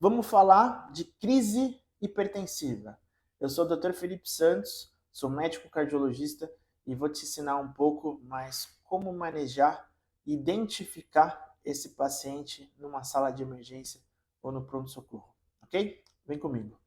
Vamos falar de crise hipertensiva. Eu sou o Dr. Felipe Santos, sou médico cardiologista e vou te ensinar um pouco mais como manejar e identificar esse paciente numa sala de emergência ou no pronto-socorro, ok? Vem comigo.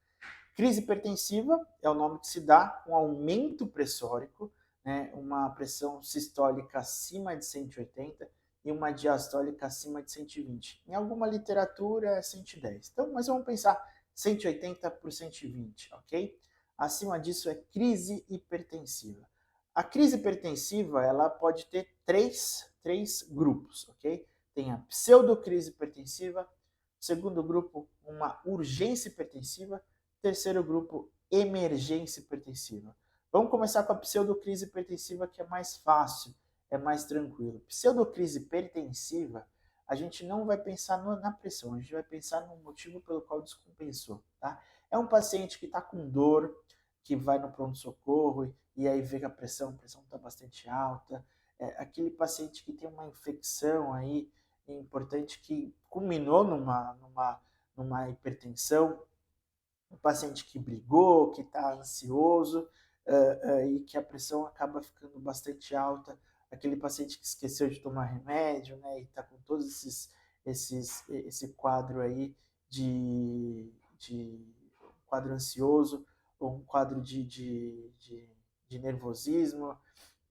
Crise hipertensiva é o nome que se dá um aumento pressórico, né, uma pressão sistólica acima de 180 e uma diastólica acima de 120. Em alguma literatura é 110. Então, mas vamos pensar 180 por 120, ok? Acima disso é crise hipertensiva. A crise hipertensiva ela pode ter três grupos, ok? Tem a pseudocrise hipertensiva, segundo grupo, uma urgência hipertensiva, terceiro grupo, emergência hipertensiva. Vamos começar com a pseudocrise hipertensiva, que é mais fácil, é mais tranquilo. Pseudocrise hipertensiva, a gente não vai pensar na pressão, a gente vai pensar no motivo pelo qual descompensou, tá? É um paciente que está com dor, que vai no pronto-socorro e aí vê que a pressão está bastante alta. É aquele paciente que tem uma infecção aí, é importante, que culminou numa hipertensão, um paciente que brigou, que está ansioso e que a pressão acaba ficando bastante alta, aquele paciente que esqueceu de tomar remédio, né, e está com todos esse quadro aí de quadro ansioso, ou um quadro de nervosismo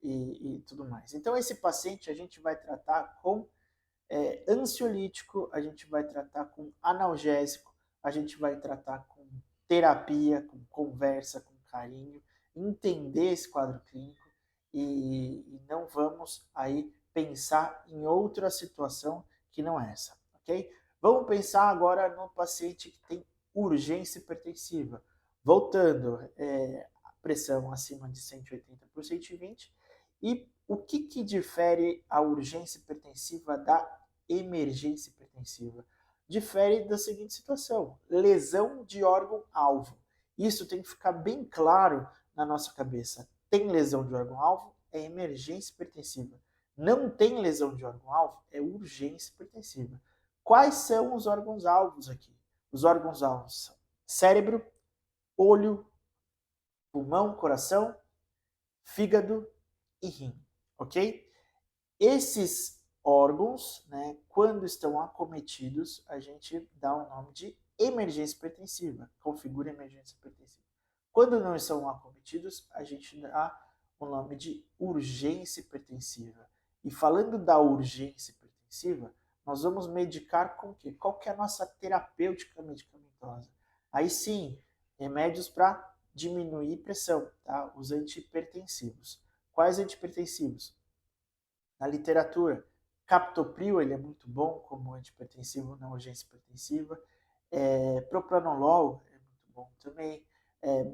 e tudo mais. Então, esse paciente a gente vai tratar com ansiolítico, a gente vai tratar com analgésico, a gente vai tratar com terapia, com conversa, com carinho, entender esse quadro clínico e não vamos aí pensar em outra situação que não é essa, ok? Vamos pensar agora no paciente que tem urgência hipertensiva. Voltando, a pressão acima de 180 por 120. E o que difere a urgência hipertensiva da emergência hipertensiva? Difere da seguinte situação: lesão de órgão-alvo. Isso tem que ficar bem claro na nossa cabeça. Tem lesão de órgão-alvo, é emergência hipertensiva. Não tem lesão de órgão-alvo, é urgência hipertensiva. Quais são os órgãos-alvos aqui? Os órgãos-alvos são cérebro, olho, pulmão, coração, fígado e rim, ok? Esses órgãos, né, quando estão acometidos, a gente dá o nome de emergência hipertensiva, configura emergência hipertensiva. Quando não estão acometidos, a gente dá o nome de urgência hipertensiva. E falando da urgência hipertensiva, nós vamos medicar com o quê? Qual que é a nossa terapêutica medicamentosa? Aí sim, remédios para diminuir pressão, tá? Os antihipertensivos. Quais antihipertensivos? Na literatura, captopril, ele é muito bom como antihipertensivo na urgência hipertensiva. Propranolol é muito bom também.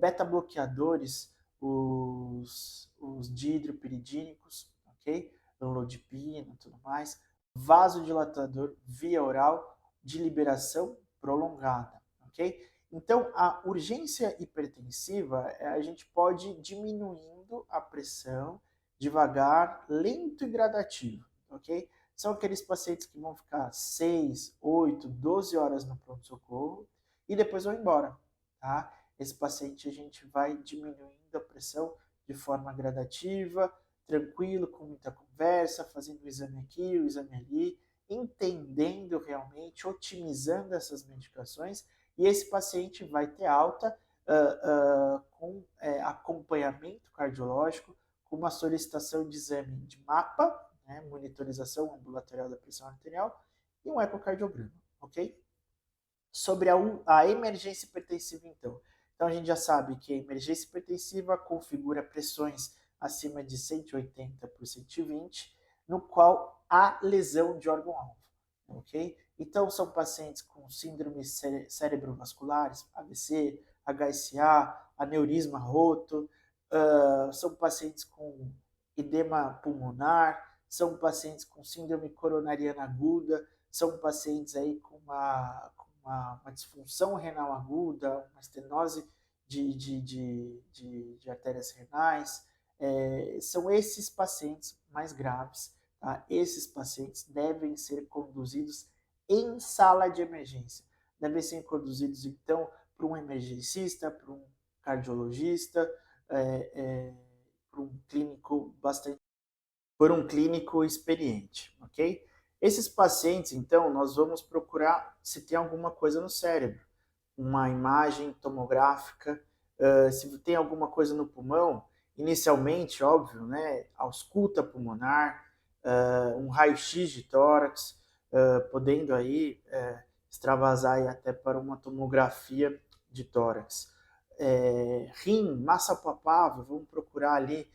Beta-bloqueadores, os dihidropiridínicos, ok? Amlodipina e tudo mais. Vasodilatador via oral de liberação prolongada, ok? Então, a urgência hipertensiva, a gente pode ir diminuindo a pressão devagar, lento e gradativo, ok? São aqueles pacientes que vão ficar 6, 8, 12 horas no pronto-socorro e depois vão embora, tá? Esse paciente a gente vai diminuindo a pressão de forma gradativa, tranquilo, com muita conversa, fazendo o exame aqui, o exame ali, entendendo realmente, otimizando essas medicações, e esse paciente vai ter alta com acompanhamento cardiológico, com uma solicitação de exame de mapa, né, monitorização ambulatorial da pressão arterial, e um ecocardiograma, ok? Sobre a emergência hipertensiva, então. Então, a gente já sabe que a emergência hipertensiva configura pressões acima de 180 por 120, no qual há lesão de órgão-alvo, ok? Então, são pacientes com síndromes cerebrovasculares, AVC, HSA, aneurisma roto, são pacientes com edema pulmonar, são pacientes com síndrome coronariana aguda, são pacientes aí com uma disfunção renal aguda, uma estenose de artérias renais. São esses pacientes mais graves. Tá? Esses pacientes devem ser conduzidos em sala de emergência. devem ser conduzidos, então, para um emergencista, para um cardiologista, para um clínico bastante, por um clínico experiente, ok? Esses pacientes, então, nós vamos procurar se tem alguma coisa no cérebro, uma imagem tomográfica, se tem alguma coisa no pulmão, inicialmente, óbvio, né, ausculta pulmonar, um raio-x de tórax, podendo aí extravasar aí até para uma tomografia de tórax. Rim, massa palpável, vamos procurar ali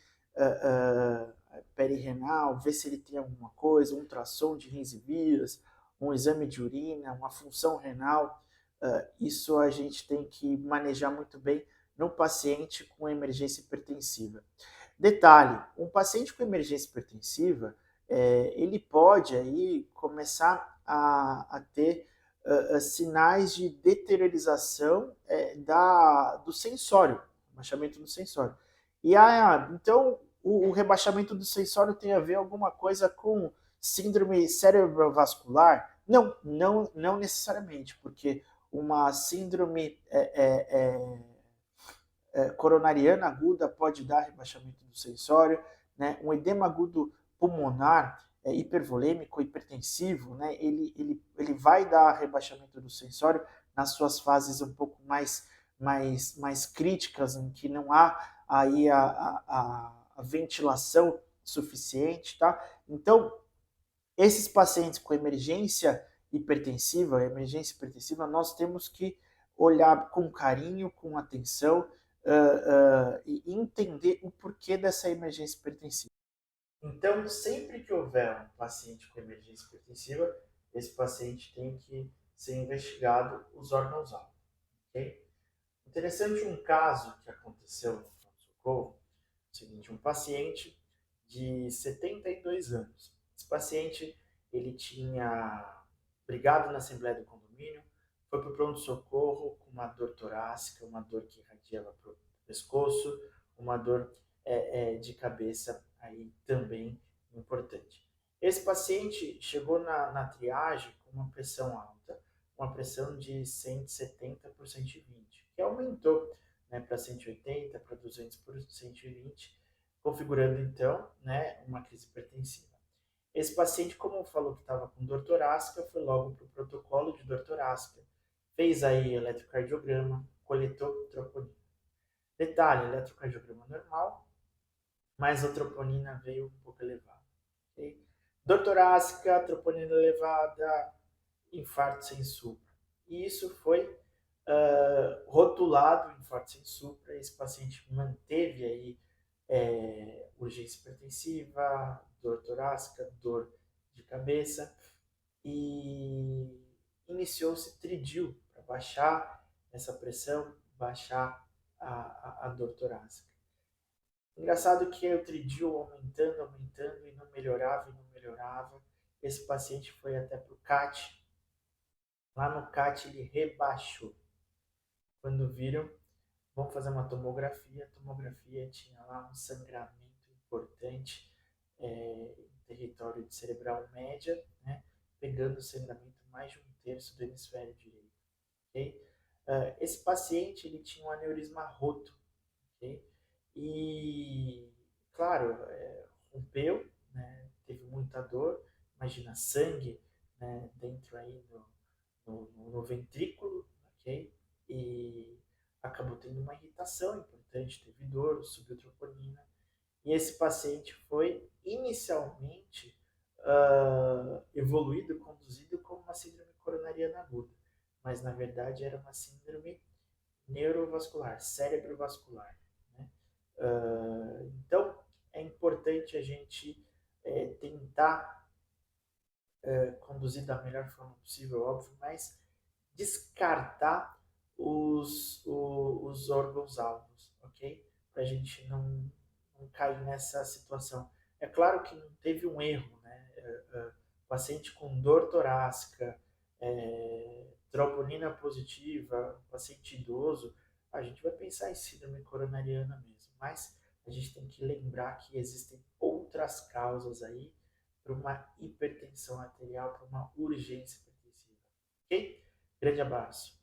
perirenal, ver se ele tem alguma coisa, um ultrassom de rins e vias, um exame de urina, uma função renal. Isso a gente tem que manejar muito bem no paciente com emergência hipertensiva. Detalhe, um paciente com emergência hipertensiva, ele pode aí começar a ter sinais de deteriorização do sensório, rebaixamento do sensório. E então, o rebaixamento do sensório tem a ver alguma coisa com síndrome cerebrovascular? Não necessariamente, porque uma síndrome coronariana aguda pode dar rebaixamento do sensório, né? Um edema agudo pulmonar hipervolêmico, hipertensivo, né? Ele vai dar rebaixamento do sensório nas suas fases um pouco mais críticas, em que não há aí a ventilação suficiente, tá? Então, esses pacientes com emergência hipertensiva, nós temos que olhar com carinho, com atenção, e entender o porquê dessa emergência hipertensiva. Então, sempre que houver um paciente com emergência hipertensiva, esse paciente tem que ser investigado os órgãos-alvo. Okay? Interessante um caso que aconteceu no pronto-socorro, o seguinte, um paciente de 72 anos. Esse paciente, ele tinha brigado na Assembleia do Condomínio, foi para o pronto-socorro com uma dor torácica, uma dor que irradiava para o pescoço, uma dor de cabeça aí também importante. Esse paciente chegou na triagem com uma pressão alta, uma pressão de 170 por 120, que aumentou, né, para 180, para 200 por 120, configurando então, né, uma crise hipertensiva. Esse paciente, como falou que estava com dor torácica, foi logo para o protocolo de dor torácica, fez aí eletrocardiograma, coletou troponina. Detalhe, eletrocardiograma normal, mas a troponina veio um pouco elevada. Okay? Dor torácica, troponina elevada, infarto sem supra. E isso foi rotulado infarto sem supra. Esse paciente manteve aí urgência hipertensiva, dor torácica, dor de cabeça e iniciou-se tridil para baixar essa pressão, baixar a dor torácica. Engraçado que o tridil aumentando e não melhorava e não melhorava. Esse paciente foi até para o CAT. Lá no CAT ele rebaixou. Quando viram, vamos fazer uma tomografia. A tomografia tinha lá um sangramento importante em território de cerebral média, né, pegando o sangramento mais de um terço do hemisfério direito. Okay? Esse paciente ele tinha um aneurisma roto. Okay? E, claro, rompeu, né, teve muita dor, imagina sangue, né, dentro aí no ventrículo, ok? E acabou tendo uma irritação importante, teve dor, subiu troponina. E esse paciente foi inicialmente evoluído, conduzido como uma síndrome coronariana aguda, mas na verdade era uma síndrome neurovascular, cerebrovascular. Né? Então é importante a gente tentar conduzir da melhor forma possível, óbvio, mas descartar os órgãos-alvos, ok? Para a gente não cair nessa situação. É claro que não teve um erro, né? Paciente com dor torácica, troponina positiva, paciente idoso, a gente vai pensar em síndrome coronariana mesmo, mas a gente tem que lembrar que existem outras causas aí para uma hipertensão arterial, para uma urgência hipertensiva, ok? Grande abraço.